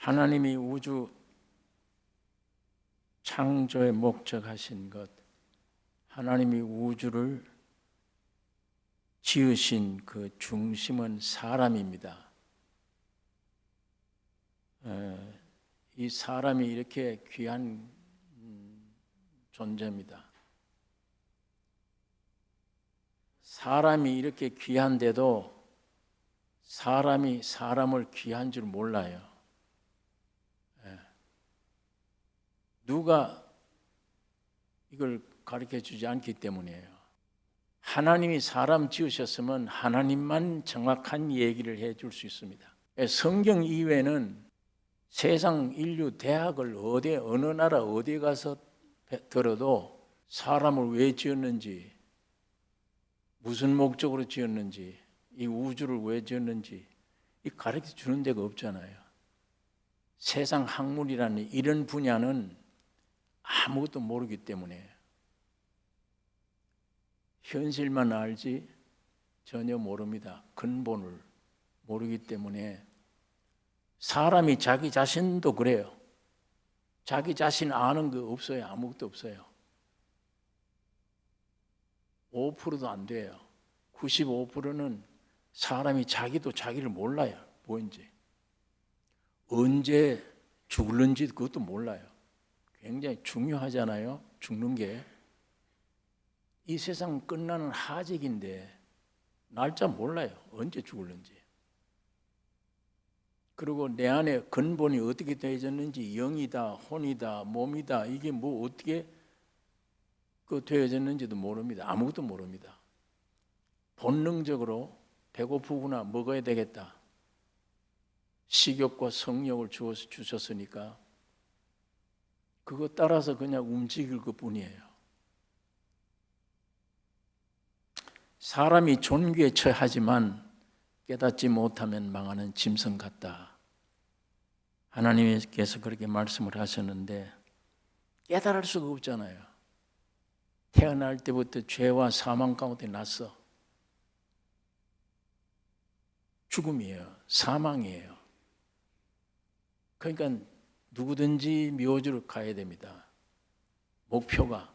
하나님이 우주 창조의 목적하신 것, 하나님이 우주를 지으신 그 중심은 사람입니다. 이 사람이 이렇게 귀한 존재입니다. 사람이 이렇게 귀한데도 사람이 사람을 귀한 줄 몰라요. 누가 이걸 가르쳐 주지 않기 때문이에요. 하나님이 사람 지으셨으면 하나님만 정확한 얘기를 해줄 수 있습니다. 성경 이외에는 세상 인류 대학을 어느 나라 어디 가서 들어도 사람을 왜 지었는지, 무슨 목적으로 지었는지, 이 우주를 왜 지었는지 이 가르쳐 주는 데가 없잖아요. 세상 학문이라는 이런 분야는 아무것도 모르기 때문에 현실만 알지 전혀 모릅니다. 근본을 모르기 때문에 사람이 자기 자신도 그래요. 자기 자신 아는 거 없어요. 아무것도 없어요. 5%도 안 돼요. 95%는 사람이 자기도 자기를 몰라요. 뭔지. 언제 죽을는지 그것도 몰라요. 굉장히 중요하잖아요. 죽는 게. 이 세상 끝나는 하직인데 날짜 몰라요. 언제 죽을는지. 그리고 내 안에 근본이 어떻게 되어졌는지, 영이다, 혼이다, 몸이다, 이게 뭐 어떻게 되어졌는지도 모릅니다. 아무것도 모릅니다. 본능적으로 배고프구나, 먹어야 되겠다. 식욕과 성욕을 주셨으니까 그거 따라서 그냥 움직일 것뿐이에요. 사람이 존귀에 처하지만 깨닫지 못하면 망하는 짐승 같다. 하나님께서 그렇게 말씀을 하셨는데 깨달을 수가 없잖아요. 태어날 때부터 죄와 사망 가운데 났어. 죽음이에요. 사망이에요. 그러니까 누구든지 묘지로 가야 됩니다. 목표가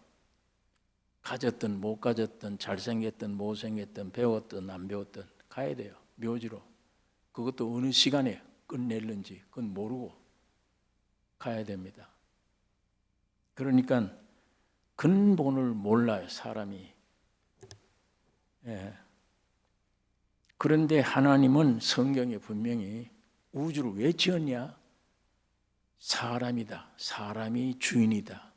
가졌든 못 가졌든 잘생겼든 못생겼든 배웠든 안 배웠든 가야 돼요. 묘지로. 그것도 어느 시간에 끝낼는지 그건 모르고 가야 됩니다. 그러니까 근본을 몰라요, 사람이. 그런데 하나님은 성경에 분명히 우주를 왜 지었냐? 사람이다. 사람이 주인이다.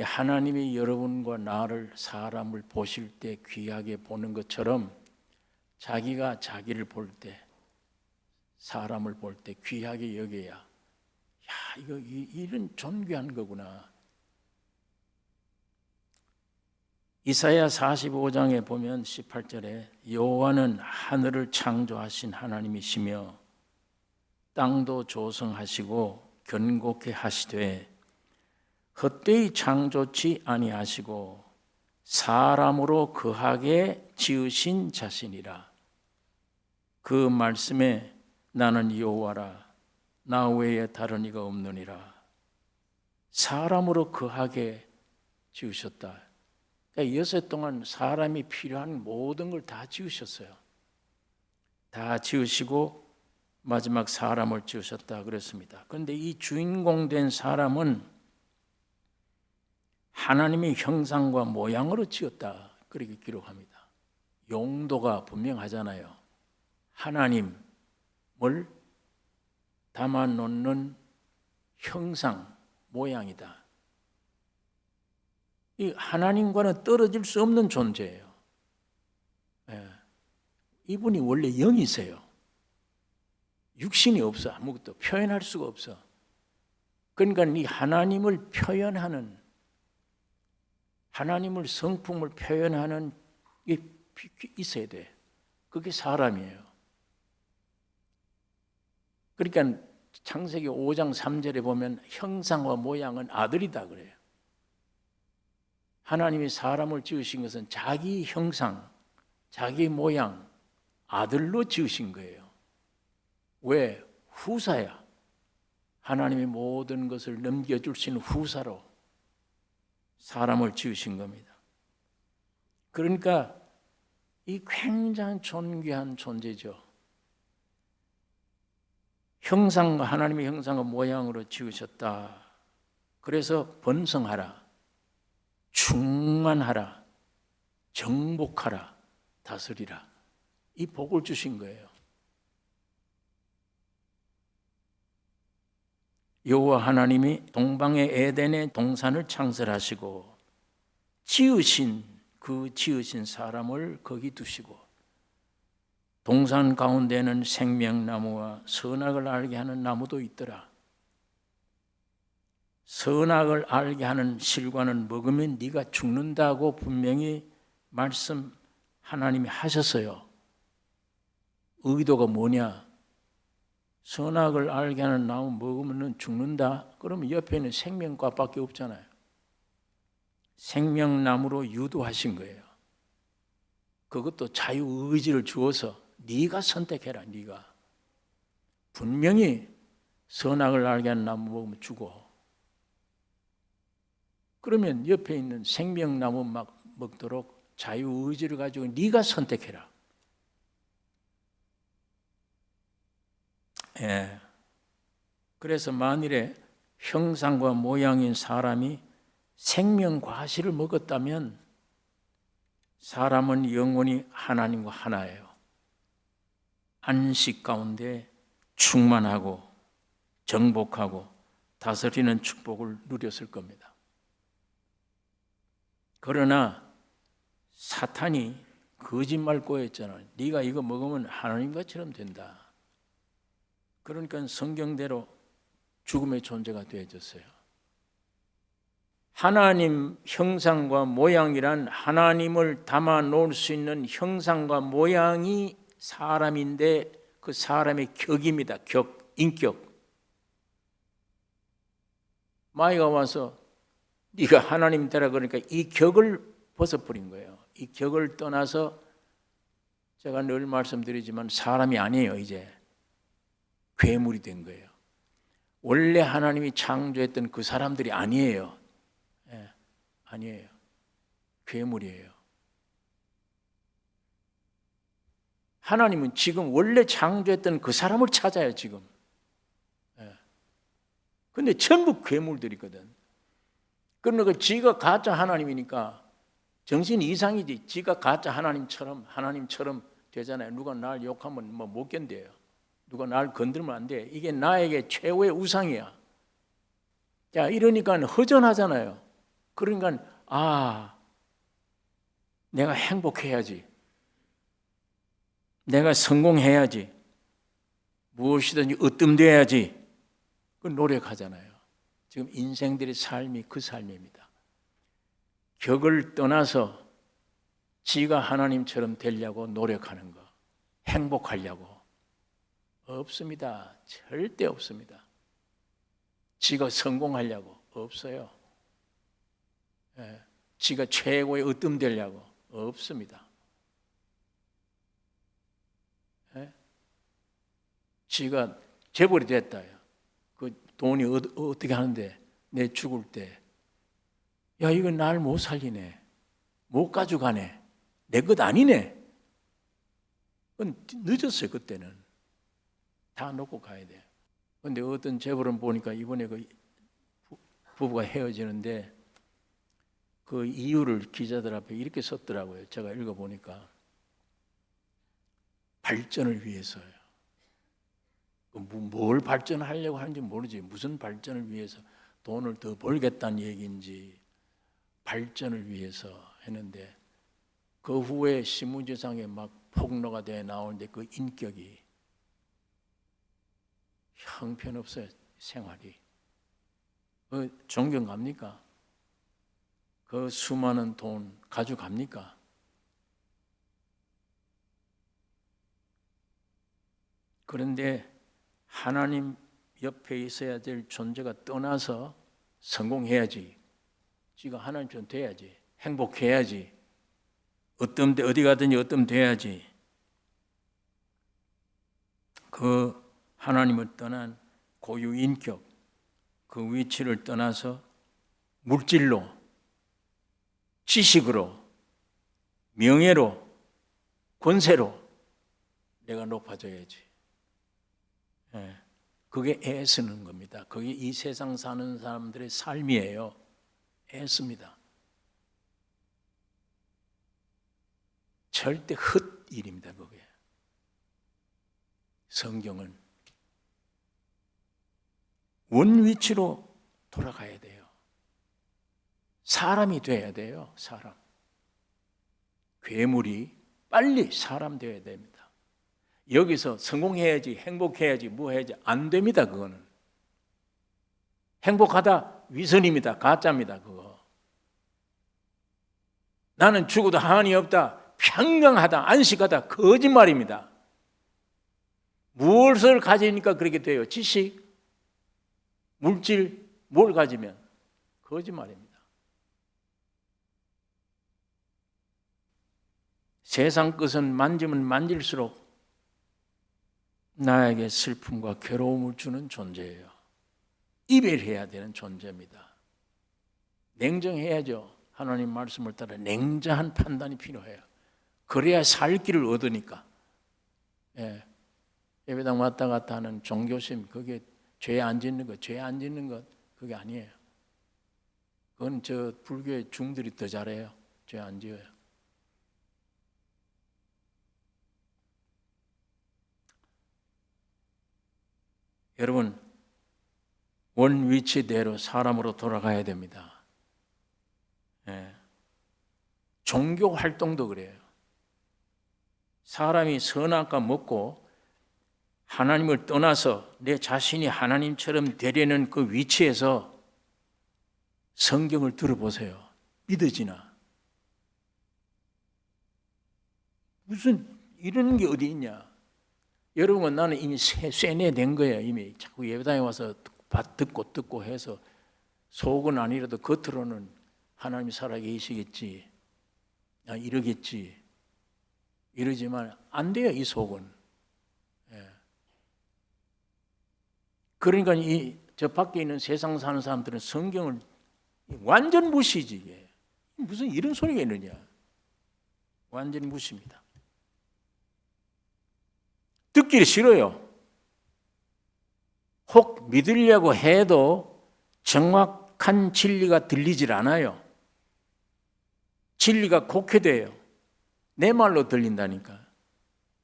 하나님이 여러분과 나를, 사람을 보실 때 귀하게 보는 것처럼 자기가 자기를 볼 때, 사람을 볼 때 귀하게 여겨야, 이거 이런 존귀한 거구나. 이사야 45장에 보면 18절에 여호와는 하늘을 창조하신 하나님이시며 땅도 조성하시고 견고케 하시되 헛되이 창조치 아니하시고 사람으로 거하게 지으신 자신이라. 그 말씀에 나는 여호와라 나 외에 다른 이가 없느니라. 사람으로 거하게 지으셨다. 그러니까 여섯 동안 사람이 필요한 모든 걸 다 지으셨어요. 다 지으시고 마지막 사람을 지으셨다 그랬습니다. 그런데 이 주인공 된 사람은 하나님의 형상과 모양으로 지었다 그렇게 기록합니다. 용도가 분명하잖아요. 하나님을 담아놓는 형상, 모양이다. 이 하나님과는 떨어질 수 없는 존재예요. 이분이 원래 영이세요. 육신이 없어. 아무것도 표현할 수가 없어. 그러니까 이 하나님을 표현하는, 하나님을 성품을 표현하는 게 있어야 돼. 그게 사람이에요. 그러니까 창세기 5장 3절에 보면 형상과 모양은 아들이다 그래요. 하나님이 사람을 지으신 것은 자기 형상, 자기 모양, 아들로 지으신 거예요. 왜? 후사야. 하나님이 모든 것을 넘겨줄 수 있는 후사로 사람을 지으신 겁니다. 그러니까 이 굉장히 존귀한 존재죠. 형상과 하나님의 형상과 모양으로 지으셨다. 그래서 번성하라, 충만하라, 정복하라, 다스리라. 이 복을 주신 거예요. 여호와 하나님이 동방의 에덴의 동산을 창설하시고 지으신 사람을 거기 두시고 동산 가운데는 생명나무와 선악을 알게 하는 나무도 있더라. 선악을 알게 하는 실과는 먹으면 네가 죽는다고 분명히 말씀 하나님이 하셨어요. 의도가 뭐냐? 선악을 알게 하는 나무 먹으면 죽는다? 그러면 옆에 있는 생명과밖에 없잖아요. 생명나무로 유도하신 거예요. 그것도 자유의지를 주어서 네가 선택해라. 네가 분명히 선악을 알게 하는 나무 먹으면 죽어. 그러면 옆에 있는 생명나무 막 먹도록 자유의지를 가지고 네가 선택해라. 예. 그래서 만일에 형상과 모양인 사람이 생명 과실을 먹었다면 사람은 영원히 하나님과 하나예요. 안식 가운데 충만하고 정복하고 다스리는 축복을 누렸을 겁니다. 그러나 사탄이 거짓말 꼬였잖아요. 네가 이거 먹으면 하나님과처럼 된다. 그러니까 성경대로 죽음의 존재가 되어졌어요. 하나님 형상과 모양이란 하나님을 담아 놓을 수 있는 형상과 모양이 사람인데 그 사람의 격입니다. 격, 인격. 마귀가 와서 네가 하나님 되라 그러니까 이 격을 벗어버린 거예요. 이 격을 떠나서 제가 늘 말씀드리지만 사람이 아니에요. 이제 괴물이 된 거예요. 원래 하나님이 창조했던 그 사람들이 아니에요. 예, 아니에요. 괴물이에요. 하나님은 지금 원래 창조했던 그 사람을 찾아요. 지금. 근데 전부 괴물들이거든. 그러니까 지가 가짜 하나님이니까 정신 이상이지. 지가 가짜 하나님처럼 되잖아요. 누가 날 욕하면 뭐 못 견뎌요. 누가 날 건들면 안 돼. 이게 나에게 최후의 우상이야. 자, 이러니까 허전하잖아요. 그러니까 내가 행복해야지. 내가 성공해야지. 무엇이든지 으뜸돼야지. 그 노력하잖아요. 지금 인생들의 삶이 그 삶입니다. 격을 떠나서 지가 하나님처럼 되려고 노력하는 거, 행복하려고 없습니다. 절대 없습니다. 지가 성공하려고 없어요. 지가 최고의 으뜸되려고 없습니다. 지가 재벌이 됐다. 그 돈이 어떻게 하는데 내 죽을 때 야 이거 날 못 살리네. 못 가져가네. 내 것 아니네. 그건 늦었어요. 그때는. 다 놓고 가야 돼요. 그런데 어떤 재벌은 보니까 이번에 그 부부가 헤어지는데 그 이유를 기자들 앞에 이렇게 썼더라고요. 제가 읽어보니까 발전을 위해서요. 뭘 발전하려고 하는지 모르지. 무슨 발전을 위해서 돈을 더 벌겠다는 얘기인지 발전을 위해서 했는데 그 후에 신문지상에 막 폭로가 돼 나오는데 그 인격이 형편없어요. 생활이. 그 존경 갑니까? 그 수많은 돈 가져갑니까? 그런데 하나님 옆에 있어야 될 존재가 떠나서 성공해야지. 지가 하나님처럼 돼야지. 행복해야지. 어디 가든지 어떤 돼야지. 그 하나님을 떠난 고유 인격, 그 위치를 떠나서 물질로, 지식으로, 명예로, 권세로 내가 높아져야지. 그게 애쓰는 겁니다. 그게 이 세상 사는 사람들의 삶이에요. 애씁니다. 절대 헛일입니다. 그게. 성경은 원위치로 돌아가야 돼요. 사람이 돼야 돼요. 사람. 괴물이 빨리 사람 되어야 됩니다. 여기서 성공해야지, 행복해야지, 뭐 해야지 안 됩니다. 그거는 행복하다 위선입니다. 가짜입니다. 그거. 나는 죽어도 한이 없다, 평강하다, 안식하다, 거짓말입니다. 무엇을 가지니까 그렇게 돼요? 지식, 물질, 뭘 가지면 거짓말입니다. 세상 것은 만지면 만질수록 나에게 슬픔과 괴로움을 주는 존재예요. 이별해야 되는 존재입니다. 냉정해야죠. 하나님 말씀을 따라 냉정한 판단이 필요해요. 그래야 살 길을 얻으니까. 예배당 왔다 갔다 하는 종교심, 그게 죄 안 짓는 것, 죄 안 짓는 것, 그게 아니에요. 그건 저 불교의 중들이 더 잘해요. 죄 안 지어요. 여러분, 원 위치대로 사람으로 돌아가야 됩니다. 종교 활동도 그래요. 사람이 선악과 먹고 하나님을 떠나서 내 자신이 하나님처럼 되려는 그 위치에서 성경을 들어보세요. 믿어지나? 무슨 이런 게 어디 있냐? 여러분, 나는 이미 쇠뇌된 거예요. 이미 자꾸 예배당에 와서 듣고 해서 속은 아니라도 겉으로는 하나님이 살아계시겠지, 이러겠지, 이러지만 안 돼요. 이 속은. 그러니까 저 밖에 있는 세상 사는 사람들은 성경을 완전 무시지. 무슨 이런 소리가 있느냐? 완전 무시입니다. 듣기 싫어요. 혹 믿으려고 해도 정확한 진리가 들리질 않아요. 진리가 곡해돼요. 내 말로 들린다니까.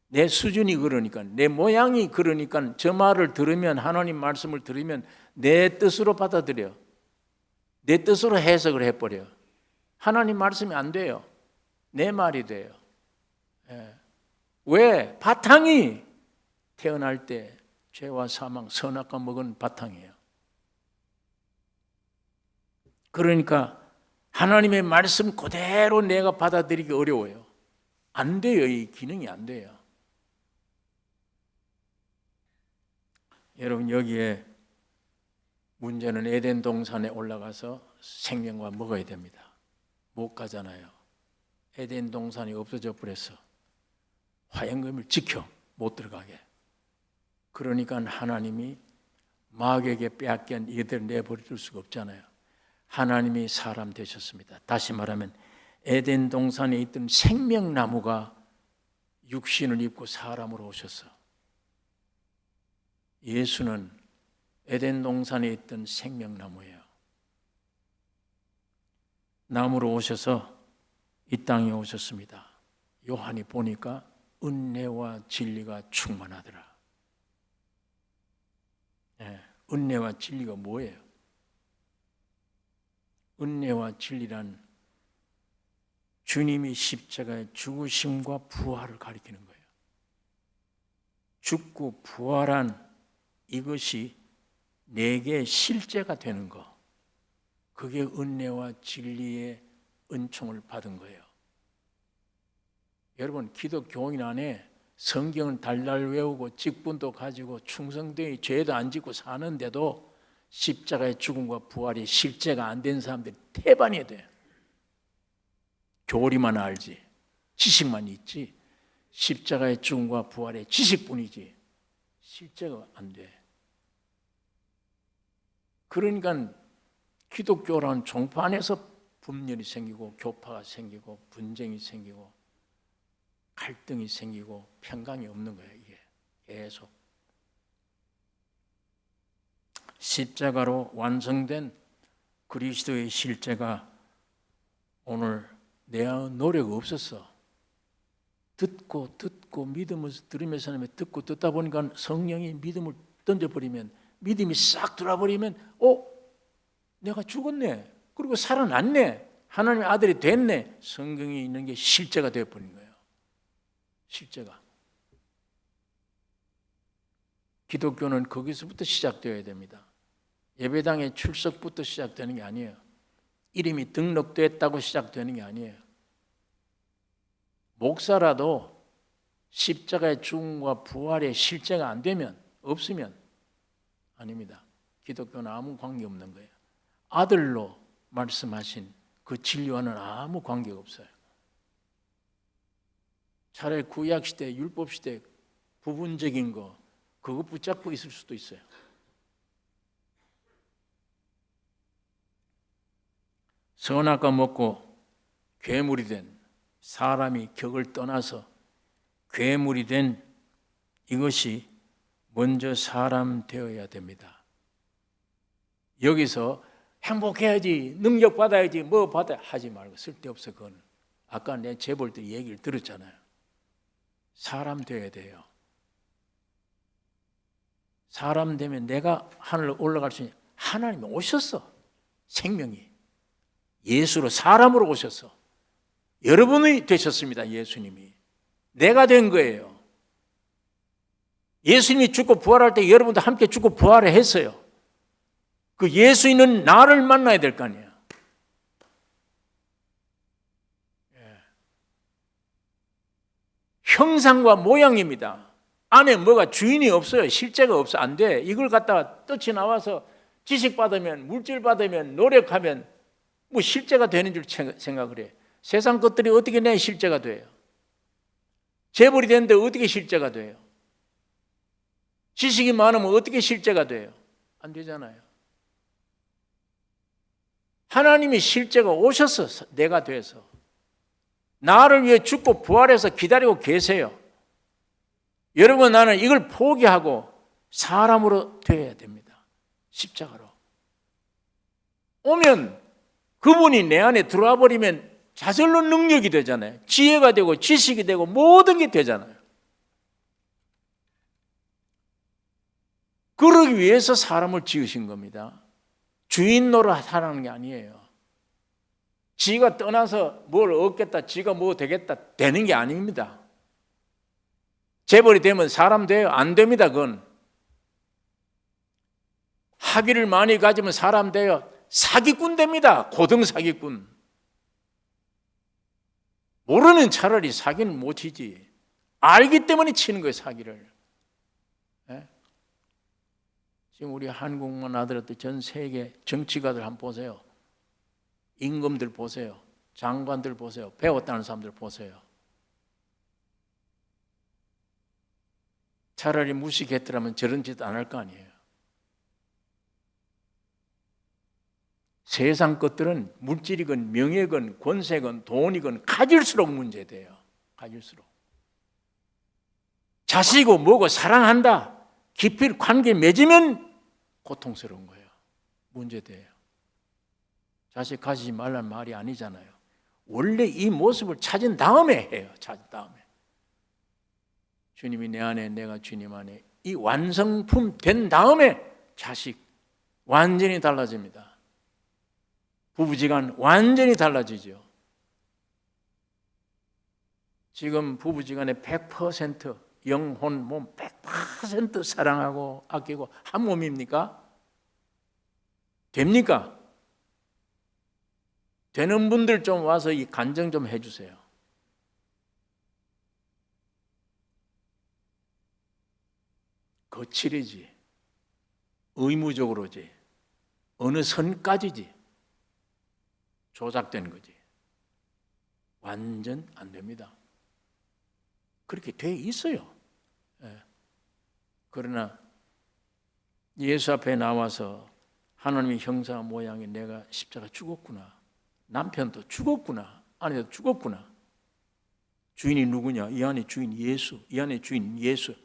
내 수준이 그러니까, 내 모양이 그러니까 저 말을 들으면, 하나님 말씀을 들으면 내 뜻으로 받아들여. 내 뜻으로 해석을 해버려. 하나님 말씀이 안 돼요. 내 말이 돼요. 왜? 바탕이 태어날 때 죄와 사망, 선악과 먹은 바탕이에요. 그러니까 하나님의 말씀 그대로 내가 받아들이기 어려워요. 안 돼요. 이 기능이 안 돼요. 여러분, 여기에 문제는 에덴 동산에 올라가서 생명과 먹어야 됩니다. 못 가잖아요. 에덴 동산이 없어져 버렸어. 화영금을 지켜 못 들어가게. 그러니까 하나님이 마귀에게 빼앗긴 이들을 내버릴 수가 없잖아요. 하나님이 사람 되셨습니다. 다시 말하면 에덴 동산에 있던 생명나무가 육신을 입고 사람으로 오셨어. 예수는 에덴 동산에 있던 생명나무예요. 나무로 오셔서 이 땅에 오셨습니다. 요한이 보니까 은혜와 진리가 충만하더라. 은혜와 진리가 뭐예요? 은혜와 진리란 주님이 십자가의 죽으심과 부활을 가리키는 거예요. 죽고 부활한 이것이 내게 실제가 되는 거, 그게 은혜와 진리의 은총을 받은 거예요. 여러분, 기독교인 안에 성경을 달달 외우고 직분도 가지고 충성되이 죄도 안 짓고 사는데도 십자가의 죽음과 부활이 실제가 안 된 사람들이 태반이 돼요. 교리만 알지, 지식만 있지, 십자가의 죽음과 부활의 지식뿐이지 실제가 안 돼. 그러니까 기독교라는 종파 안에서 분열이 생기고 교파가 생기고 분쟁이 생기고 갈등이 생기고 평강이 없는 거예요. 이게 계속 십자가로 완성된 그리스도의 실제가 오늘 내 노력 없었어. 듣고 믿으면서 들으면서 듣고 듣다 보니까 성령이 믿음을 던져버리면 믿음이 싹 들어버리면 내가 죽었네. 그리고 살아났네. 하나님의 아들이 됐네. 성경이 있는 게 실제가 되어버린 거예요. 실제가. 기독교는 거기서부터 시작되어야 됩니다. 예배당의 출석부터 시작되는 게 아니에요. 이름이 등록됐다고 시작되는 게 아니에요. 목사라도 십자가의 죽음과 부활의 실제가 안 되면, 없으면 아닙니다. 기독교는 아무 관계없는 거예요. 아들로 말씀하신 그 진리와는 아무 관계가 없어요. 차라리 구약시대, 율법시대 부분적인 거 그거 붙잡고 있을 수도 있어요. 선악과 먹고 괴물이 된 사람이 격을 떠나서 괴물이 된 이것이 먼저 사람 되어야 됩니다. 여기서 행복해야지, 능력 받아야지, 뭐 받아야 하지 말고 쓸데없어. 그건 아까 내 재벌들 얘기를 들었잖아요. 사람 되어야 돼요. 사람 되면 내가 하늘로 올라갈 수 있는, 하나님이 오셨어. 생명이 예수로 사람으로 오셨어. 여러분이 되셨습니다. 예수님이 내가 된 거예요. 예수님이 죽고 부활할 때 여러분도 함께 죽고 부활을 했어요. 그 예수 있는 나를 만나야 될 거 아니에요. 형상과 모양입니다. 안에 뭐가 주인이 없어요. 실제가 없어. 안 돼. 이걸 갖다가 떡이 나와서 지식 받으면, 물질 받으면, 노력하면 뭐 실제가 되는 줄 생각을 해. 세상 것들이 어떻게 내 실제가 돼요? 재벌이 되는데 어떻게 실제가 돼요? 지식이 많으면 어떻게 실제가 돼요? 안 되잖아요. 하나님이 실제가 오셔서 내가 돼서 나를 위해 죽고 부활해서 기다리고 계세요. 여러분, 나는 이걸 포기하고 사람으로 되어야 됩니다. 십자가로. 오면 그분이 내 안에 들어와 버리면 자절로 능력이 되잖아요. 지혜가 되고 지식이 되고 모든 게 되잖아요. 그러기 위해서 사람을 지으신 겁니다. 주인 노릇하라는 게 아니에요. 지가 떠나서 뭘 얻겠다, 지가 뭐 되겠다 되는 게 아닙니다. 재벌이 되면 사람 돼요? 안 됩니다. 그건 학위를 많이 가지면 사람 돼요? 사기꾼 됩니다. 고등 사기꾼. 모르는 차라리 사기는 못 치지. 알기 때문에 치는 거예요, 사기를. 네? 지금 우리 한국만 하더라도 전 세계 정치가들 한번 보세요. 임금들 보세요. 장관들 보세요. 배웠다는 사람들 보세요. 차라리 무식했더라면 저런 짓 안 할 거 아니에요. 세상 것들은 물질이건 명예건 권세건 돈이건 가질수록 문제돼요. 가질수록. 자식이고 뭐고 사랑한다. 깊이 관계 맺으면 고통스러운 거예요. 문제돼요. 자식 가지지 말라는 말이 아니잖아요. 원래 이 모습을 찾은 다음에 해요. 찾은 다음에. 주님이 내 안에, 내가 주님 안에, 이 완성품 된 다음에 자식 완전히 달라집니다. 부부지간 완전히 달라지죠. 지금 부부지간에 100% 영혼, 몸 100% 사랑하고 아끼고 한 몸입니까? 됩니까? 되는 분들 좀 와서 이 간증 좀 해주세요. 거칠이지, 의무적으로지, 어느 선까지지, 조작된 거지. 완전 안 됩니다. 그렇게 돼 있어요. 예. 그러나 예수 앞에 나와서 하나님의 형상 모양의 내가 십자가 죽었구나, 남편도 죽었구나, 아내도 죽었구나. 주인이 누구냐? 이 안에 주인 예수, 이 안에 주인 예수.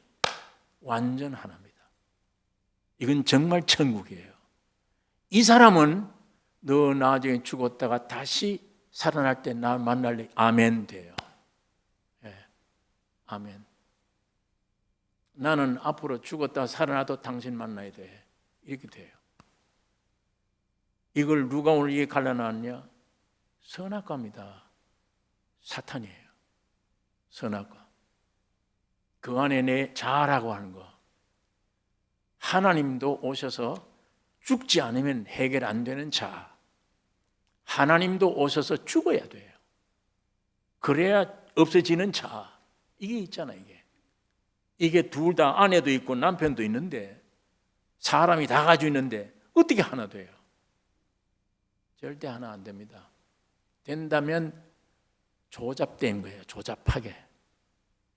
완전 하나입니다. 이건 정말 천국이에요. 이 사람은 너 나중에 죽었다가 다시 살아날 때 나 만날래. 아멘 돼요. 네. 아멘. 나는 앞으로 죽었다가 살아나도 당신 만나야 돼. 이렇게 돼요. 이걸 누가 오늘 이게 갈라놨냐? 선악과입니다. 사탄이에요. 선악과. 그 안에 내 자아라고 하는 거. 하나님도 오셔서 죽지 않으면 해결 안 되는 자아. 하나님도 오셔서 죽어야 돼요. 그래야 없어지는 자아. 이게 있잖아요, 이게. 이게 둘 다 아내도 있고 남편도 있는데 사람이 다 가지고 있는데 어떻게 하나 돼요? 절대 하나 안 됩니다. 된다면 조잡된 거예요. 조잡하게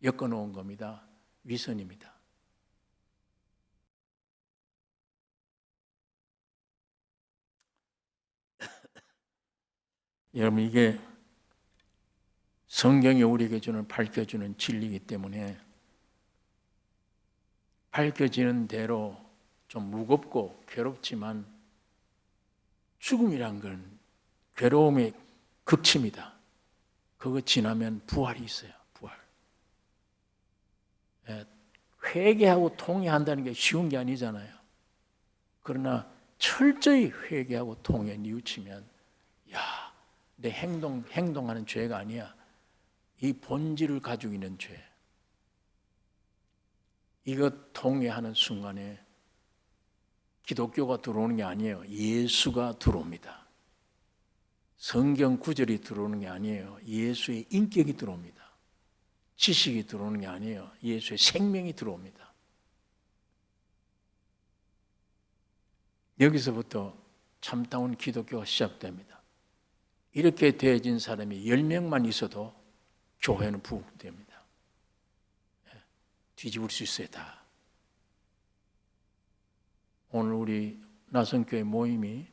엮어놓은 겁니다. 위선입니다. 여러분, 이게 성경이 우리에게 주는 밝혀주는 진리이기 때문에 밝혀지는 대로 좀 무겁고 괴롭지만 죽음이란 건 괴로움의 극치입니다. 그거 지나면 부활이 있어요. 부활. 회개하고 통회한다는 게 쉬운 게 아니잖아요. 그러나 철저히 회개하고 통회 뉘우치면 야, 내 행동하는 죄가 아니야. 이 본질을 가지고 있는 죄. 이것 통회하는 순간에 기독교가 들어오는 게 아니에요. 예수가 들어옵니다. 성경 구절이 들어오는 게 아니에요. 예수의 인격이 들어옵니다. 지식이 들어오는 게 아니에요. 예수의 생명이 들어옵니다. 여기서부터 참다운 기독교가 시작됩니다. 이렇게 되어진 사람이 10명만 있어도 교회는 부흥됩니다. 뒤집을 수 있어요, 다. 오늘 우리 나성교회 모임이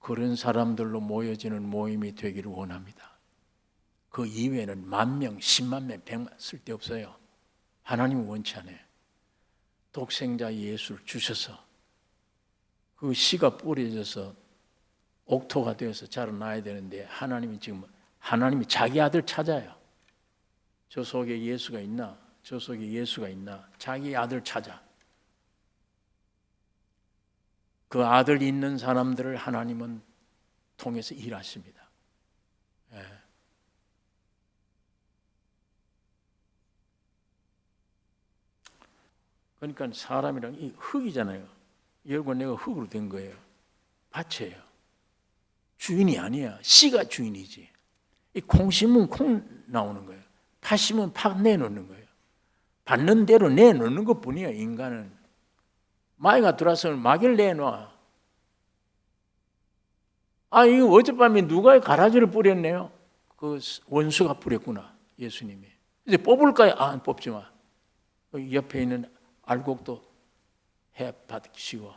그런 사람들로 모여지는 모임이 되기를 원합니다. 그 이외에는 10,000명, 10만 명, 100만 쓸데없어요. 하나님은 원치 않아요. 독생자 예수를 주셔서 그 씨가 뿌려져서 옥토가 되어서 자라나야 되는데 하나님이 자기 아들 찾아요. 저 속에 예수가 있나? 저 속에 예수가 있나? 자기 아들 찾아. 그 아들 있는 사람들을 하나님은 통해서 일하십니다. 예. 그러니까 사람이란 이 흙이잖아요. 여러분, 내가 흙으로 된 거예요. 밭이에요. 주인이 아니야. 씨가 주인이지. 이 콩 심으면 콩 나오는 거예요. 팥 심으면 팥 내놓는 거예요. 받는 대로 내놓는 것뿐이야. 인간은 마귀가 들어와서 마귀를 내놔. 이거 어젯밤에 누가 가라지를 뿌렸네요. 그 원수가 뿌렸구나. 예수님이. 이제 뽑을까요? 안 뽑지 마. 옆에 있는 알곡도 해 받으시고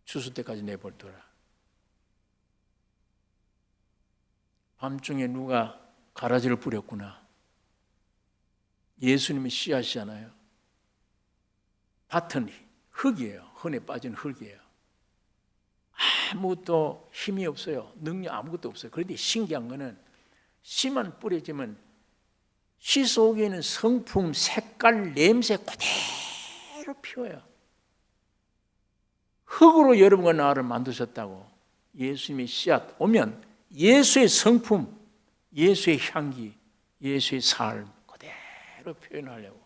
추수 때까지 내버려둬라. 밤중에 누가 가라지를 뿌렸구나. 예수님이 씨앗이잖아요. 밭은 흙이에요. 흔해 빠진 흙이에요. 아무것도 힘이 없어요. 능력 아무것도 없어요. 그런데 신기한 거는 씨만 뿌려지면 씨 속에 있는 성품, 색깔, 냄새 그대로 피워요. 흙으로 여러분과 나를 만드셨다고. 예수님의 씨앗 오면 예수의 성품, 예수의 향기, 예수의 삶 그대로 표현하려고.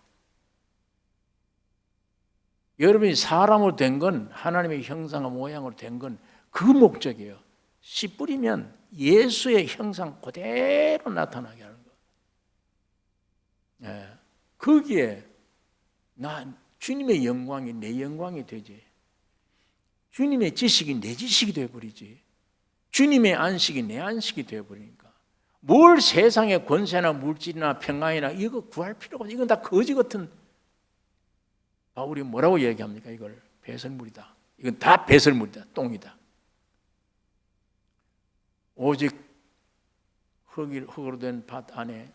여러분이 사람으로 된 건, 하나님의 형상과 모양으로 된 건 그 목적이에요. 씨 뿌리면 예수의 형상 그대로 나타나게 하는 거예요. 거기에 주님의 영광이 내 영광이 되지. 주님의 지식이 내 지식이 되어버리지. 주님의 안식이 내 안식이 되어버리니까. 뭘 세상의 권세나 물질이나 평강이나 이거 구할 필요가 없어. 이건 다 거지 같은. 바울이 뭐라고 얘기합니까? 이걸 배설물이다. 이건 다 배설물이다. 똥이다. 오직 흙으로 된 밭 안에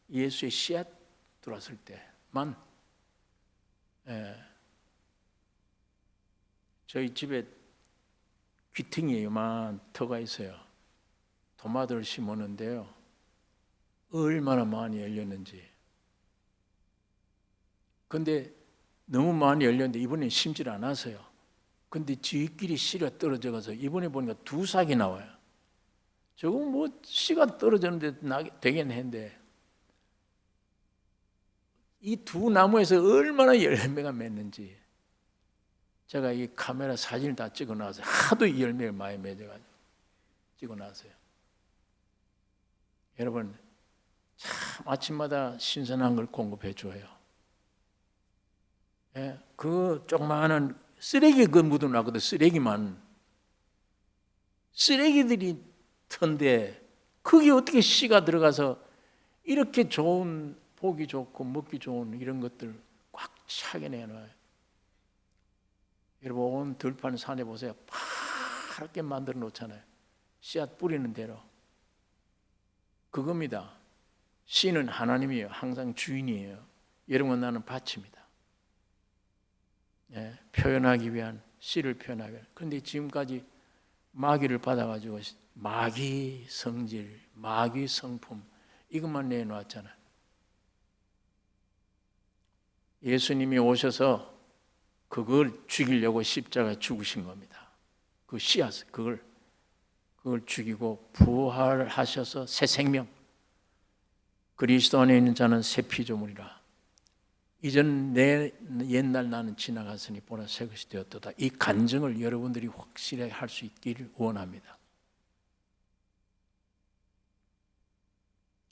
예수의 씨앗 들어왔을 때만, 저희 집에 귀퉁이에만 터가 있어요. 토마토를 심었는데요, 얼마나 많이 열렸는지. 근데 너무 많이 열렸는데 이번엔 심질 않았어요. 근데 지끼리 씨가 떨어져 가서 이번에 보니까 2삭이 나와요. 저거 뭐 씨가 떨어졌는데 되긴 했는데, 이 2 나무에서 얼마나 열매가 맺는지 제가 이 카메라 사진을 다 찍어 놨어요. 하도 이 열매를 많이 맺어가지고 찍어 놨어요. 여러분, 참 아침마다 신선한 걸 공급해 줘요. 그 조그마한 쓰레기 그 묻어놨거든. 쓰레기들이 턴데 그게 어떻게 씨가 들어가서 이렇게 좋은, 보기 좋고 먹기 좋은 이런 것들 꽉 차게 내놔요. 여러분, 온 들판 산에 보세요. 파랗게 만들어 놓잖아요. 씨앗 뿌리는 대로. 그겁니다. 씨는 하나님이에요. 항상 주인이에요. 여러분, 나는 밭입니다. 표현하기 위한, 씨를 표현하기 위한. 그런데 지금까지 마귀를 받아가지고 마귀 성질, 마귀 성품 이것만 내놓았잖아요. 예수님이 오셔서 그걸 죽이려고 십자가에 죽으신 겁니다. 그 씨앗, 그걸 죽이고 부활하셔서 새 생명, 그리스도 안에 있는 자는 새 피조물이라. 이전 내 옛날 나는 지나갔으니 보라 새 것이 되었도다. 이 간증을 여러분들이 확실하게 할 수 있기를 원합니다.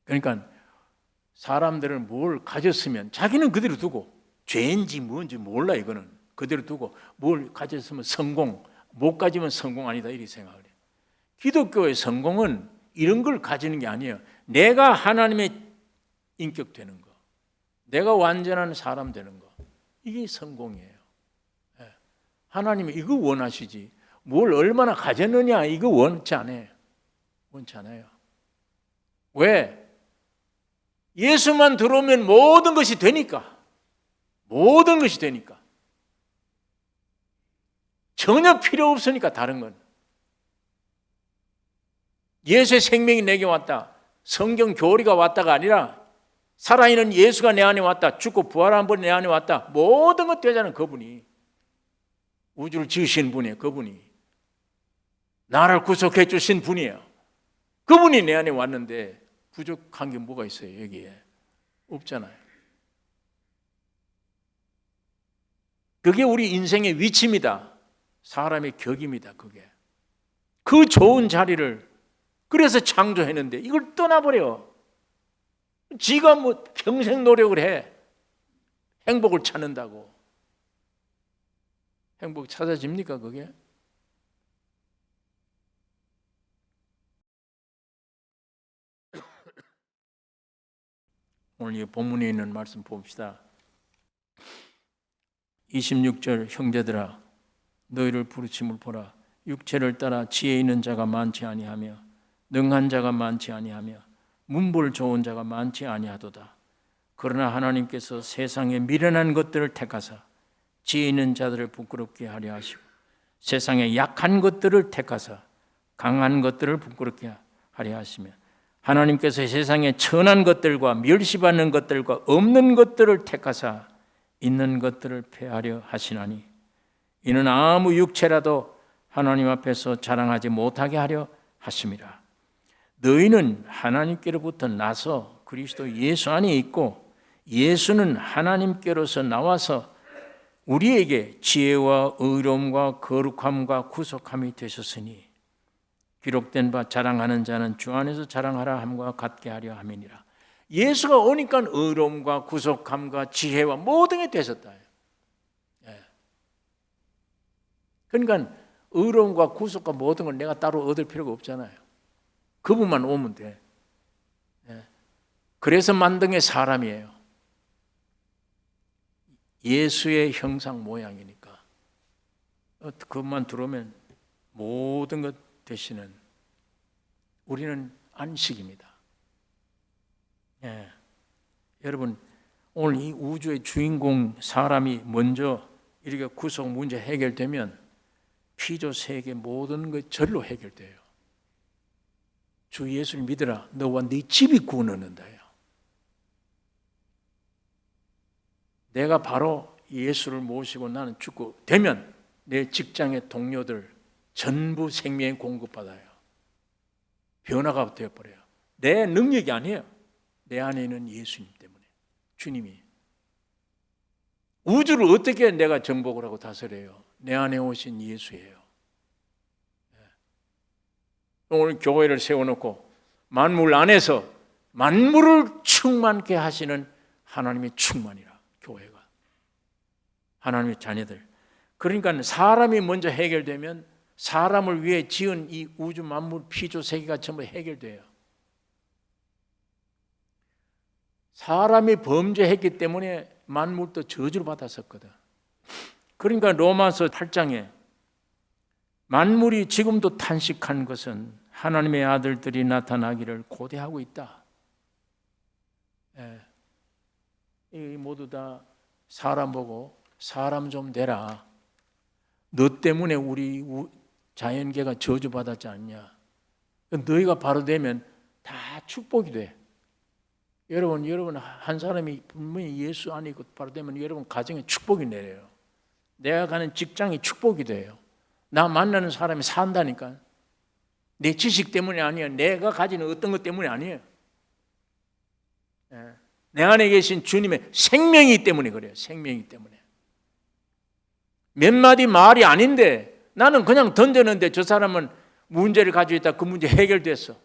그러니까 사람들은 뭘 가졌으면 자기는 그대로 두고, 죄인지 뭔지 몰라. 이거는 그대로 두고, 뭘 가졌으면 성공, 못 가지면 성공 아니다 이렇게 생각을 해요. 기독교의 성공은 이런 걸 가지는 게 아니에요. 내가 하나님의 인격 되는 거, 내가 완전한 사람 되는 거, 이게 성공이에요. 하나님이 이거 원하시지, 뭘 얼마나 가졌느냐 이거 원치 않아요. 원치 않아요. 왜? 예수만 들어오면 모든 것이 되니까. 모든 것이 되니까. 전혀 필요 없으니까. 다른 건 예수의 생명이 내게 왔다, 성경 교리가 왔다가 아니라 살아있는 예수가 내 안에 왔다, 죽고 부활한 분이 내 안에 왔다. 모든 것 되잖아요. 그분이 우주를 지으신 분이에요. 그분이 나를 구속해 주신 분이에요. 그분이 내 안에 왔는데 부족한 게 뭐가 있어요? 여기에 없잖아요. 그게 우리 인생의 위치입니다. 사람의 격입니다. 그게 그 좋은 자리를, 그래서 창조했는데 이걸 떠나버려. 지가 뭐 평생 노력을 해. 행복을 찾는다고. 행복 찾아집니까 그게? 오늘 이 본문에 있는 말씀 봅시다. 26절, 형제들아 너희를 부르심을 보라. 육체를 따라 지혜 있는 자가 많지 아니하며 능한 자가 많지 아니하며 문벌 좋은 자가 많지 아니하도다. 그러나 하나님께서 세상에 미련한 것들을 택하사 지혜 있는 자들을 부끄럽게 하려 하시고 세상에 약한 것들을 택하사 강한 것들을 부끄럽게 하려 하시며 하나님께서 세상에 천한 것들과 멸시받는 것들과 없는 것들을 택하사 있는 것들을 폐하려 하시나니 이는 아무 육체라도 하나님 앞에서 자랑하지 못하게 하려 하심이라. 너희는 하나님께로부터 나서 그리스도 예수 안에 있고 예수는 하나님께로서 나와서 우리에게 지혜와 의로움과 거룩함과 구속함이 되셨으니 기록된 바 자랑하는 자는 주 안에서 자랑하라 함과 같게 하려 함이니라. 예수가 오니까 의로움과 구속함과 지혜와 모든 게 되셨다. 그러니까 의로움과 구속과 모든 걸 내가 따로 얻을 필요가 없잖아요. 그분만 오면 돼. 그래서 만든 게 사람이에요. 예수의 형상 모양이니까 그것만 들어오면 모든 것 되시는 우리는 안식입니다. 예. 여러분 오늘 이 우주의 주인공 사람이 먼저 이렇게 구속 문제 해결되면 피조 세계 모든 것 절로 해결돼요. 주 예수를 믿으라 너와 네 집이 구원 얻는다요. 내가 바로 예수를 모시고 나는 죽고 되면 내 직장의 동료들 전부 생명의 공급받아요. 변화가 되어버려요. 내 능력이 아니에요. 내 안에 있는 예수님 때문에. 주님이. 우주를 어떻게 내가 정복을 하고 다스려요? 내 안에 오신 예수예요. 오늘 교회를 세워놓고 만물 안에서 만물을 충만케 하시는 하나님의 충만이라. 교회가. 하나님의 자녀들. 그러니까 사람이 먼저 해결되면 사람을 위해 지은 이 우주 만물 피조 세계가 전부 해결돼요. 사람이 범죄했기 때문에 만물도 저주를 받았었거든. 그러니까 로마서 8장에 만물이 지금도 탄식한 것은 하나님의 아들들이 나타나기를 고대하고 있다. 이 모두 다 사람 보고 사람 좀 되라. 너 때문에 우리 자연계가 저주받았지 않냐. 너희가 바로 되면 다 축복이 돼. 여러분 한 사람이 분명히 예수 안에 바로 되면 여러분 가정에 축복이 내려요. 내가 가는 직장이 축복이 돼요. 나 만나는 사람이 산다니까. 내 지식 때문이 아니에요. 내가 가지는 어떤 것 때문이 아니에요. 내 안에 계신 주님의 생명이기 때문에 그래요. 생명이기 때문에. 몇 마디 말이 아닌데 나는 그냥 던졌는데 저 사람은 문제를 가지고 있다. 그 문제 해결됐어.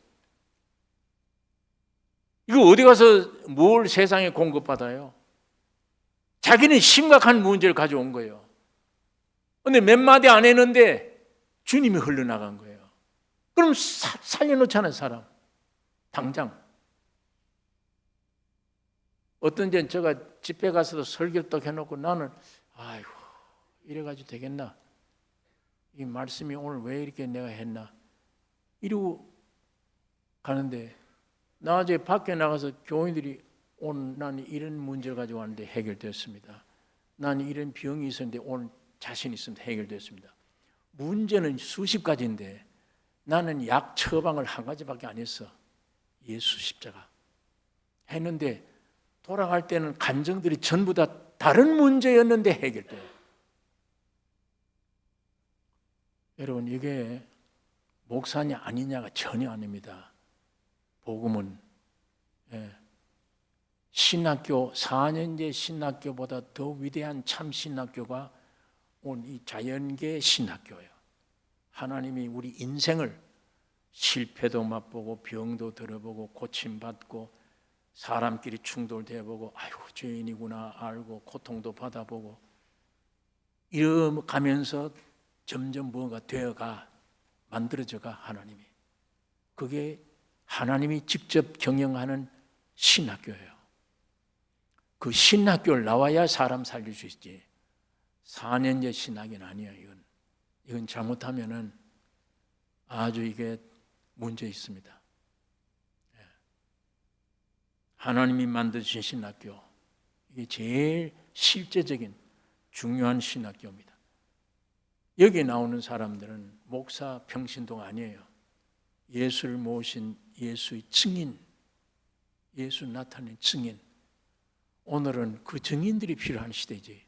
이거 어디 가서 뭘 세상에 공급받아요? 자기는 심각한 문제를 가져온 거예요. 근데 몇 마디 안 했는데 주님이 흘러나간 거예요. 그럼 살려놓잖아요, 사람. 당장. 어떤 전 제가 집회 가서도 설교 딱 해놓고 나는 아이고 이래가지고 되겠나? 이 말씀이 오늘 왜 이렇게 내가 했나? 이러고 가는데 나중에 밖에 나가서 교인들이 오늘 나는 이런 문제를 가지고 왔는데 해결됐습니다. 나는 이런 병이 있었는데 오늘 자신 있습니다. 해결됐습니다. 문제는 수십 가지인데 나는 약 처방을 한 가지밖에 안 했어. 예수 십자가. 했는데 돌아갈 때는 감정들이 전부 다 다른 문제였는데 해결돼요. 여러분 이게 목사냐 아니냐가 전혀 아닙니다. 복음은 신학교 4년제 신학교보다 더 위대한 참 신학교가 온 이 자연계 신학교예요. 하나님이 우리 인생을 실패도 맛보고 병도 들어보고 고침받고 사람끼리 충돌돼보고 아이고 죄인이구나 알고 고통도 받아보고 이러가면서 점점 뭐가 되어가 만들어져가 하나님이. 그게 하나님이 직접 경영하는 신학교예요. 그 신학교를 나와야 사람 살릴 수 있지. 4년제 신학은 아니에요. 이건 잘못하면은 아주 이게 문제 있습니다. 하나님이 만드신 신학교, 이게 제일 실제적인 중요한 신학교입니다. 여기 나오는 사람들은 목사, 평신도가 아니에요. 예수를 모신 예수의 증인, 예수 나타낸 증인. 오늘은 그 증인들이 필요한 시대지.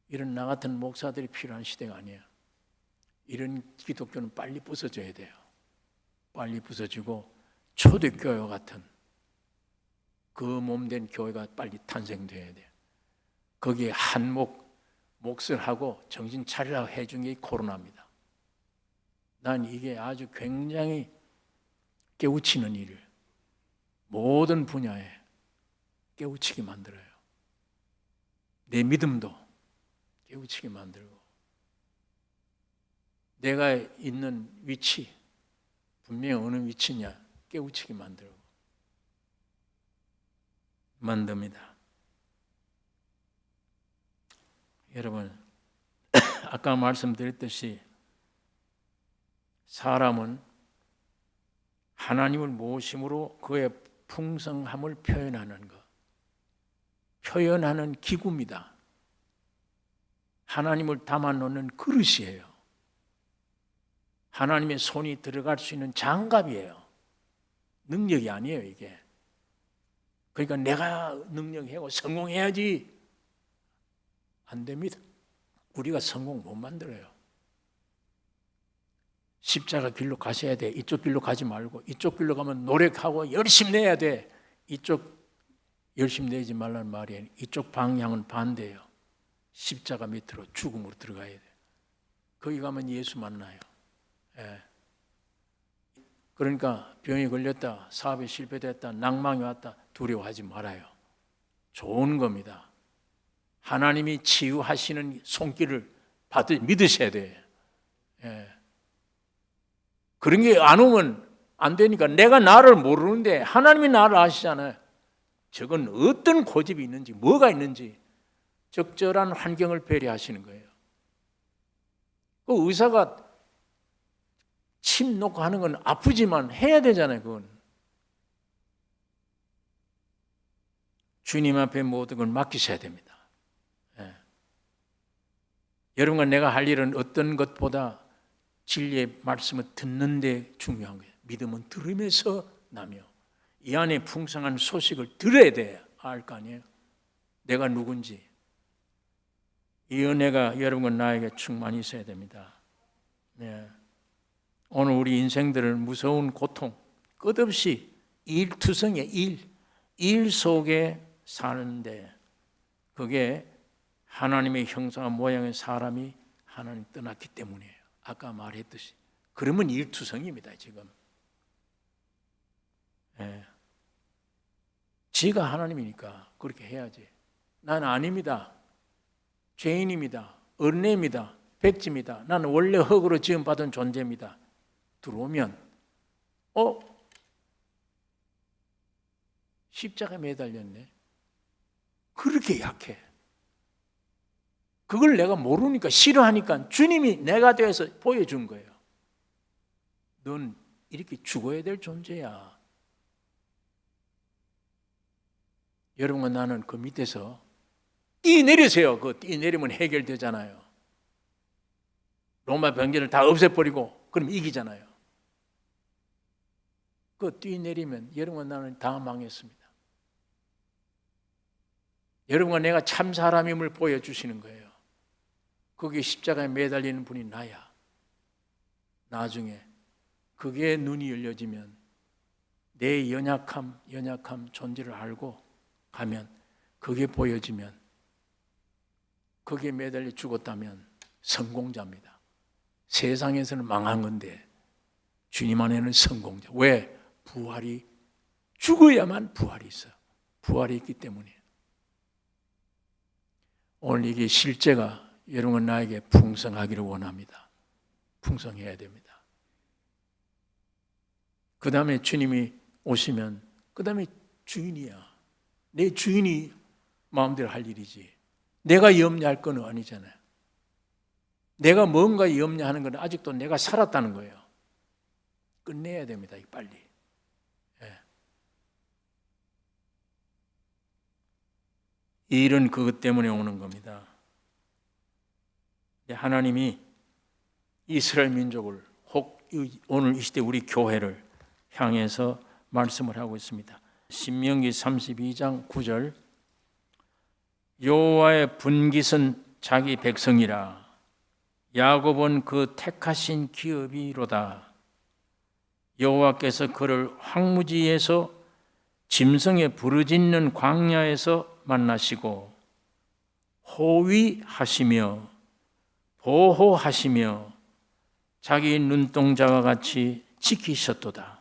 이런 나 같은 목사들이 필요한 시대가 아니에요. 이런 기독교는 빨리 부서져야 돼요. 빨리 부서지고 초대교회와 같은 그 몸된 교회가 빨리 탄생돼야 돼요. 거기에 몫을 하고 정신 차리라고 해준 게 코로나입니다. 난 이게 아주 굉장히 깨우치는 일을 모든 분야에 깨우치게 만들어요. 내 믿음도 깨우치게 만들고 내가 있는 위치 분명히 어느 위치냐 깨우치게 만듭니다. 여러분, 아까 말씀드렸듯이 사람은 하나님을 모심으로 그의 풍성함을 표현하는 것, 표현하는 기구입니다. 하나님을 담아놓는 그릇이에요. 하나님의 손이 들어갈 수 있는 장갑이에요. 능력이 아니에요, 이게. 그러니까 내가 능력하고 성공해야지. 안 됩니다. 우리가 성공 못 만들어요. 십자가 길로 가셔야 돼. 이쪽 길로 가지 말고 이쪽 길로 가면 노력하고 열심히 내야 돼. 이쪽 열심히 내지 말라는 말이에요. 이쪽 방향은 반대예요. 십자가 밑으로 죽음으로 들어가야 돼. 거기 가면 예수 만나요. 예. 그러니까 병이 걸렸다, 사업에 실패됐다, 낭망이 왔다, 두려워하지 말아요. 좋은 겁니다. 하나님이 치유하시는 손길을 믿으셔야 돼요. 예. 그런 게 안 오면 안 되니까 내가 나를 모르는데 하나님이 나를 아시잖아요. 저건 어떤 고집이 있는지 뭐가 있는지 적절한 환경을 배려하시는 거예요. 그 의사가 침 놓고 하는 건 아프지만 해야 되잖아요. 그건 주님 앞에 모든 걸 맡기셔야 됩니다. 예. 여러분과 내가 할 일은 어떤 것보다 진리의 말씀을 듣는 데 중요한 거예요. 믿음은 들으면서 나며 이 안에 풍성한 소식을 들어야 돼. 알 거 아니에요. 내가 누군지. 이 은혜가 여러분과 나에게 충만히 있어야 됩니다. 네. 오늘 우리 인생들은 무서운 고통, 끝없이 일투성의 일 속에 사는데 그게 하나님의 형상과 모양의 사람이 하나님 떠났기 때문이에요. 아까 말했듯이. 그러면 일투성입니다, 지금. 예. 지가 하나님이니까 그렇게 해야지. 나는 아닙니다. 죄인입니다. 어린애입니다. 백지입니다. 나는 원래 흙으로 지음받은 존재입니다. 들어오면 십자가에 매달렸네. 그렇게 약해. 그걸 내가 모르니까 싫어하니까 주님이 내가 되어서 보여준 거예요. 넌 이렇게 죽어야 될 존재야. 여러분과 나는 그 밑에서 뛰내리세요. 그 뛰내리면 해결되잖아요. 로마 병기를 다 없애버리고 그럼 이기잖아요. 그 뛰내리면 여러분과 나는 다 망했습니다. 여러분과 내가 참 사람임을 보여주시는 거예요. 거기에 십자가에 매달리는 분이 나야. 나중에 그게 눈이 열려지면 내 연약함 존재를 알고 가면 그게 보여지면 거기에 매달려 죽었다면 성공자입니다. 세상에서는 망한 건데 주님 안에는 성공자. 왜? 부활이 죽어야만 부활이 있어. 부활이 있기 때문에. 오늘 이게 실제가 여러분 나에게 풍성하기를 원합니다. 풍성해야 됩니다. 그 다음에 주님이 오시면 그 다음에 주인이야. 내 주인이 마음대로 할 일이지. 내가 염려할 건 아니잖아요. 내가 뭔가 염려하는 건 아직도 내가 살았다는 거예요. 끝내야 됩니다. 빨리. 예. 이 일은 그것 때문에 오는 겁니다. 하나님이 이스라엘 민족을 혹 오늘 이 시대 우리 교회를 향해서 말씀을 하고 있습니다. 신명기 32장 9절 여호와의 분깃은 자기 백성이라 야곱은 그 택하신 기업이로다. 여호와께서 그를 황무지에서 짐승의 부르짖는 광야에서 만나시고 호위하시며 보호하시며 자기 눈동자와 같이 지키셨도다.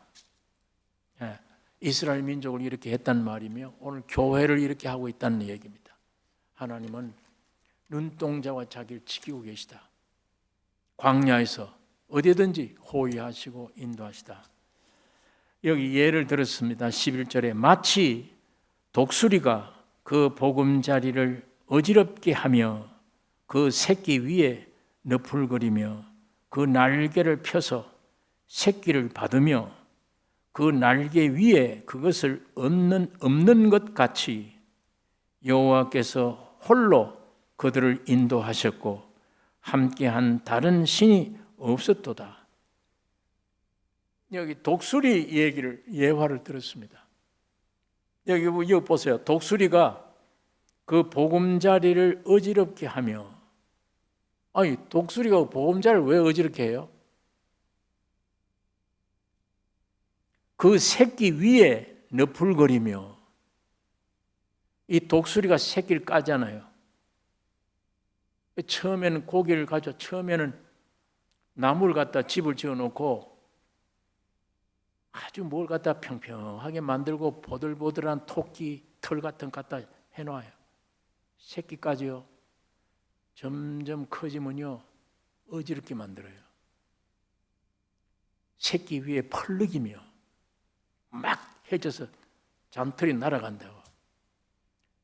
예, 이스라엘 민족을 이렇게 했단 말이며 오늘 교회를 이렇게 하고 있다는 얘기입니다. 하나님은 눈동자와 자기를 지키고 계시다. 광야에서 어디든지 호위하시고 인도하시다. 여기 예를 들었습니다. 11절에 마치 독수리가 그 보금자리를 어지럽게 하며 그 새끼 위에 너풀거리며 그 날개를 펴서 새끼를 받으며 그 날개 위에 그것을 없는 것 같이 여호와께서 홀로 그들을 인도하셨고 함께한 다른 신이 없었도다. 여기 독수리 예화를 들었습니다. 여기 보세요. 독수리가 그 보금자리를 어지럽게 하며, 아니 독수리가 보금자리를 왜 어지럽게 해요? 그 새끼 위에 너풀거리며, 이 독수리가 새끼를 까잖아요. 처음에는 고기를 처음에는 나무를 갖다 집을 지어놓고 아주 뭘 갖다 평평하게 만들고 보들보들한 토끼 털 같은 거 갖다 해놔요. 새끼까지요. 점점 커지면요 어지럽게 만들어요. 새끼 위에 펄럭이며 막 해져서 잔털이 날아간다고.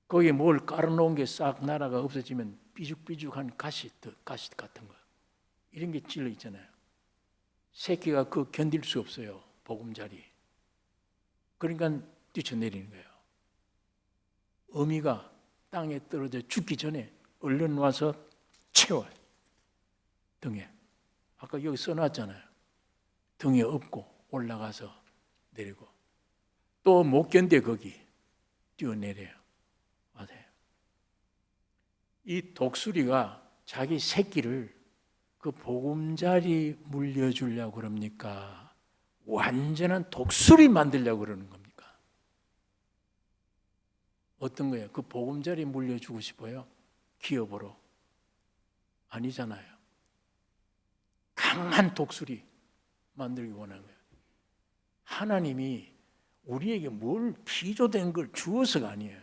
거기에 뭘 깔아놓은 게 싹 날아가 없어지면 삐죽삐죽한 가시 같은 거 이런 게 찔러 있잖아요. 새끼가 그 견딜 수 없어요. 보금자리. 그러니까 뛰쳐내리는 거예요. 어미가 땅에 떨어져 죽기 전에 얼른 와서 채워요. 등에. 아까 여기 써놨잖아요. 등에 업고 올라가서 내리고 또 못 견뎌 거기 뛰어내려요. 맞아요. 이 독수리가 자기 새끼를 그 보금자리 물려주려고 그럽니까? 완전한 독수리 만들려고 그러는 겁니까? 어떤 거예요? 그 보금자리 물려주고 싶어요? 기업으로? 아니잖아요. 강한 독수리 만들기 원하는 거예요. 하나님이 우리에게 뭘 피조된 걸 주어서가 아니에요.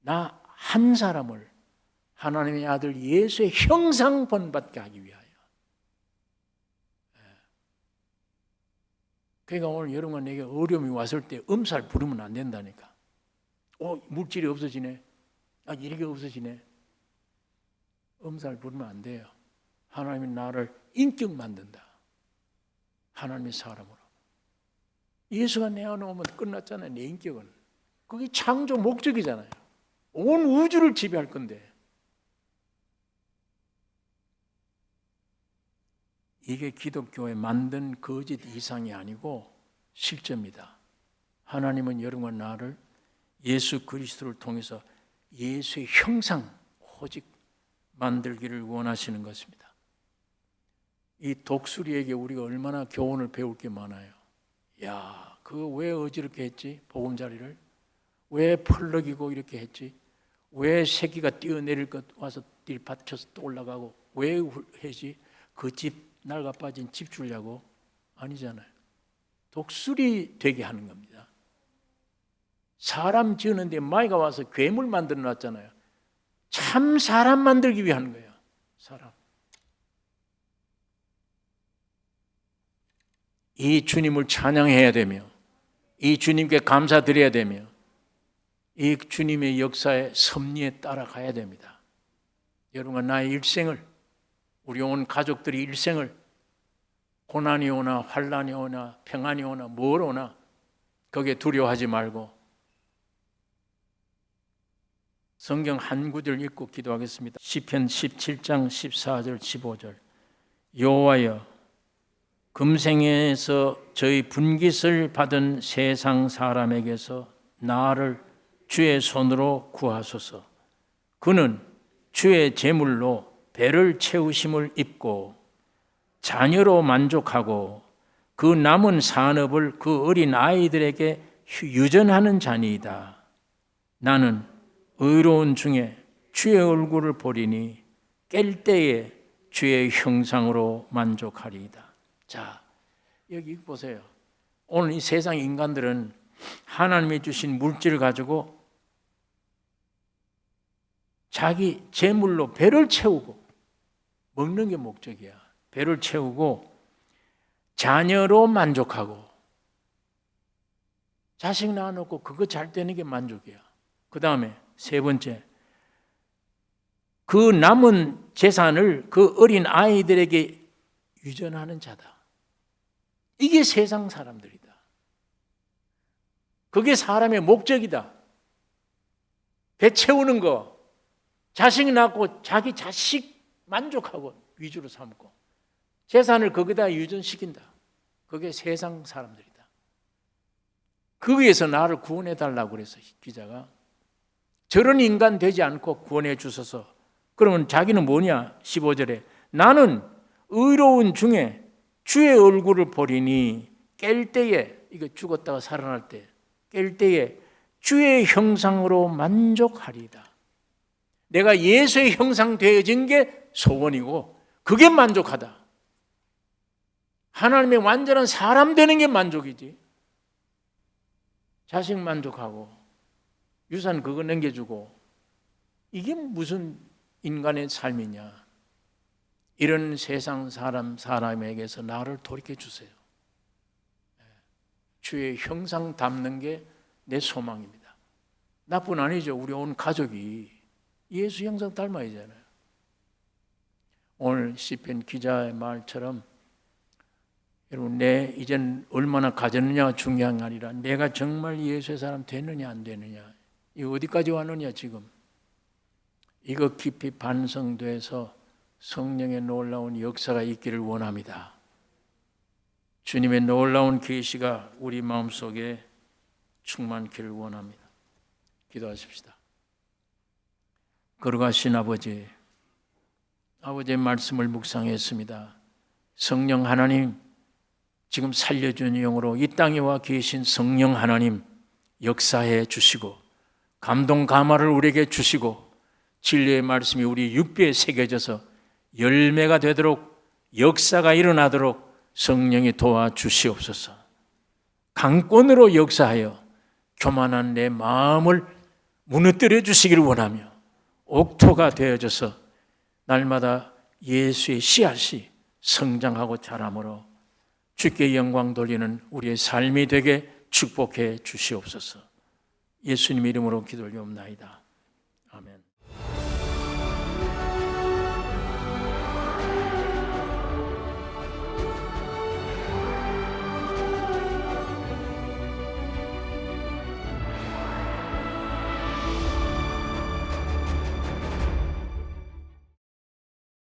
나 한 사람을 하나님의 아들 예수의 형상 본받게 하기 위하여. 그러니까 오늘 여러분과 내게 어려움이 왔을 때 음살 부르면 안 된다니까. 물질이 없어지네. 이렇게 없어지네. 음살 부르면 안 돼요. 하나님이 나를 인격 만든다. 하나님의 사람으로. 예수가 내 안에 오면 끝났잖아요. 내 인격은. 그게 창조 목적이잖아요. 온 우주를 지배할 건데. 이게 기독교에 만든 거짓 이상이 아니고 실제입니다. 하나님은 여러분과 나를 예수 그리스도를 통해서 예수의 형상 오직 만들기를 원하시는 것입니다. 이 독수리에게 우리가 얼마나 교훈을 배울 게 많아요. 야, 그거 왜 어지럽게 했지? 보금자리를 왜 펄럭이고 이렇게 했지? 왜 새끼가 뛰어내릴 것 와서 딜 받쳐서 또 올라가고 왜 해지? 그 집 낡아 빠진 집 주려고? 아니잖아요. 독수리 되게 하는 겁니다. 사람 지었는데 마이가 와서 괴물 만들어 놨잖아요. 참 사람 만들기 위한 거예요. 사람. 이 주님을 찬양해야 되며 이 주님께 감사드려야 되며 이 주님의 역사의 섭리에 따라가야 됩니다. 여러분과 나의 일생을, 우리 온 가족들의 일생을 고난이 오나 환난이 오나 평안이 오나 뭘 오나 거기에 두려워하지 말고 성경 한 구절 읽고 기도하겠습니다. 시편 17장 14절 15절. 여호와여, 금생에서 저희 분깃을 받은 세상 사람에게서 나를 주의 손으로 구하소서. 그는 주의 제물로 배를 채우심을 입고 자녀로 만족하고 그 남은 산업을 그 어린 아이들에게 유전하는 자니이다. 나는 의로운 중에 주의 얼굴을 보리니 깰 때에 주의 형상으로 만족하리이다. 자, 여기 보세요. 오늘 이 세상 인간들은 하나님이 주신 물질을 가지고 자기 재물로 배를 채우고 먹는 게 목적이야. 배를 채우고 자녀로 만족하고 자식 낳아놓고 그거 잘 되는 게 만족이야. 그 다음에 세 번째, 그 남은 재산을 그 어린 아이들에게 유전하는 자다. 이게 세상 사람들이다. 그게 사람의 목적이다. 배 채우는 거, 자식 낳고 자기 자식 만족하고 위주로 삼고 재산을 거기다 유전시킨다. 그게 세상 사람들이다. 거기에서 나를 구원해 달라고 그래서 기자가 저런 인간 되지 않고 구원해 주소서. 그러면 자기는 뭐냐? 15절에 나는 의로운 중에 주의 얼굴을 보리니 깰 때에, 이거 죽었다가 살아날 때 깰 때에 주의 형상으로 만족하리이다. 내가 예수의 형상 되어진 게 소원이고 그게 만족하다. 하나님의 완전한 사람 되는 게 만족이지. 자식 만족하고 유산 그거 남겨주고 이게 무슨 인간의 삶이냐. 이런 세상 사람에게서 나를 돌이켜 주세요. 주의 형상 담는 게 내 소망입니다. 나뿐 아니죠. 우리 온 가족이 예수 형상 닮아야 되잖아요. 오늘 시편 기자의 말처럼 여러분, 내 이젠 얼마나 가졌느냐가 중요한 게 아니라 내가 정말 예수의 사람 되느냐 안 되느냐, 이거 어디까지 왔느냐. 지금 이거 깊이 반성돼서 성령의 놀라운 역사가 있기를 원합니다. 주님의 놀라운 계시가 우리 마음속에 충만기를 원합니다. 기도하십시다. 거룩하신 아버지, 아버지의 말씀을 묵상했습니다. 성령 하나님, 지금 살려준 영으로 이 땅에 와 계신 성령 하나님 역사해 주시고 감동 감화를 우리에게 주시고 진리의 말씀이 우리 육비에 새겨져서 열매가 되도록 역사가 일어나도록 성령이 도와주시옵소서. 강권으로 역사하여 교만한 내 마음을 무너뜨려 주시기를 원하며 옥토가 되어져서 날마다 예수의 씨앗이 성장하고 자라므로 주께 영광 돌리는 우리의 삶이 되게 축복해 주시옵소서. 예수님 이름으로 기도 올리옵나이다.